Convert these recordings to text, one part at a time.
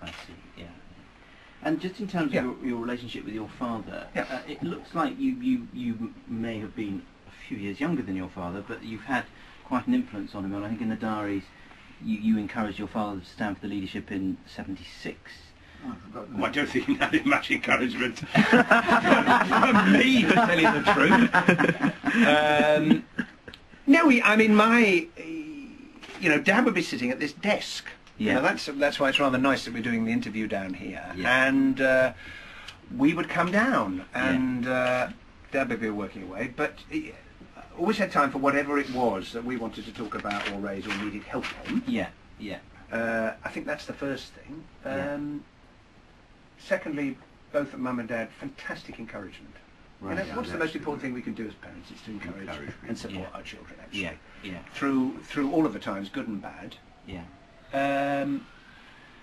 I see. Yeah. And just in terms of your relationship with your father, it looks like you may have been a few years younger than your father, but you've had quite an influence on him. And I think in the diaries, you encouraged your father to stand for the leadership in '76. Well, I don't think he had much encouragement from me, to tell you the truth. No, I mean, Dad would be sitting at this desk. Yeah. That's why it's rather nice that we're doing the interview down here. Yeah. And we would come down, and Dad would be working away, but he always had time for whatever it was that we wanted to talk about or raise or needed help on. Yeah, yeah. I think that's the first thing. Secondly, both of Mum and Dad, fantastic encouragement. Right. What's the most important thing we can do as parents is to encourage and support our children, actually. Yeah, yeah. Through all of the times, good and bad. Yeah.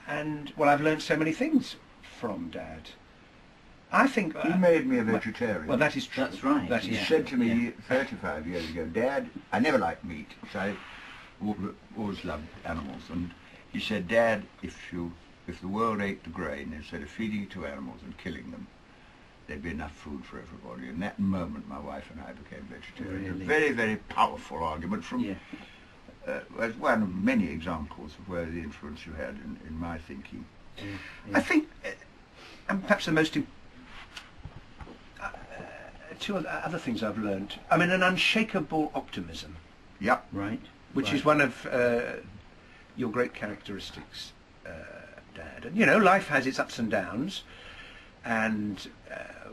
And, well, I've learned so many things from Dad. I think... He made me a vegetarian. Well, that is true. That's right. That he said to me 35 years ago, Dad, I never liked meat, so I always loved animals. And he said, Dad, if the world ate the grain, instead of feeding it to animals and killing them, there'd be enough food for everybody. In that moment, my wife and I became vegetarian. Really? A very, very powerful argument from... as one of many examples of where the influence you had in my thinking. I think, and perhaps the most... two other things I've learned. I mean, an unshakable optimism. Yep. Right. Which is one of your great characteristics, Dad. And, life has its ups and downs, and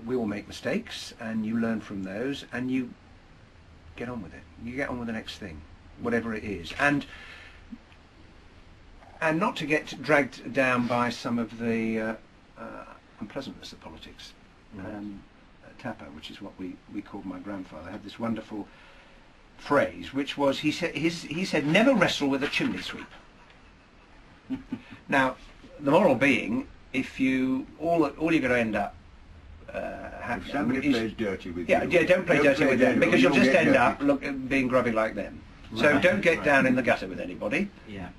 we all make mistakes, and you learn from those, and you get on with it. You get on with the next thing, whatever it is. And not to get dragged down by some of the unpleasantness of politics. Tapa, which is what we called my grandfather, had this wonderful phrase, which was, he said, never wrestle with a chimney sweep. Now, the moral being, if you, all you're going to end up if somebody plays dirty with you, don't play dirty with them, because you'll just end up being grubby like them. Right. So don't get down in the gutter with anybody. Yeah.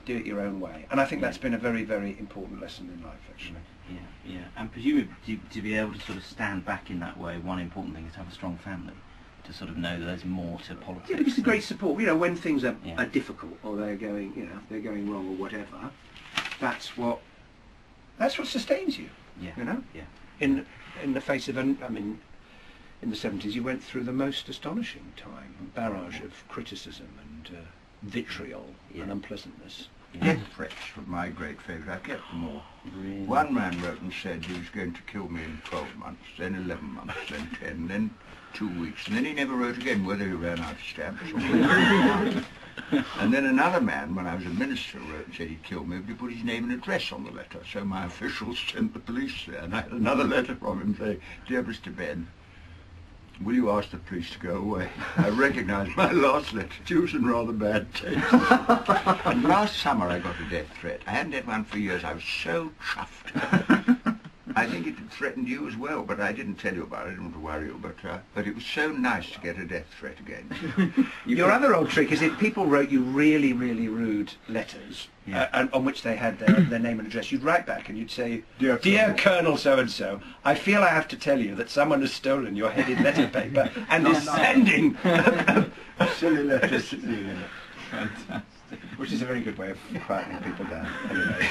Do it your own way. And I think that's been a very, very important lesson in life, actually. Yeah, yeah. And presumably to be able to sort of stand back in that way, one important thing is to have a strong family, to sort of know that there's more to politics. Yeah, because it's a great support. When things are difficult or they're going, they're going wrong or whatever, that's what sustains you. Yeah. Yeah. In the face of in the 70s, you went through the most astonishing time, a barrage of criticism and vitriol and unpleasantness. Death threats were my great favourite. I kept them all. Really? One man wrote and said he was going to kill me in 12 months, then 11 months, then 10, then 2 weeks, and then he never wrote again, whether he ran out of stamps or whether. And then another man, when I was a minister, wrote and said he'd kill me, but he put his name and address on the letter, so my officials sent the police there, and I had another letter from him saying, Dear Mr. Benn, will you ask the police to go away? I recognise my last letter to you was in rather bad taste. And last summer I got a death threat. I hadn't had one for years. I was so chuffed. I think it threatened you as well, but I didn't tell you about it. I didn't want to worry you, but it was so nice to get a death threat again. Your other old trick is if people wrote you really, really rude letters, and on which they had their name and address, you'd write back and you'd say, Dear Colonel so-and-so, I feel I have to tell you that someone has stolen your headed letter paper and is sending silly letters. Fantastic. Which is a very good way of quietening people down. Anyway.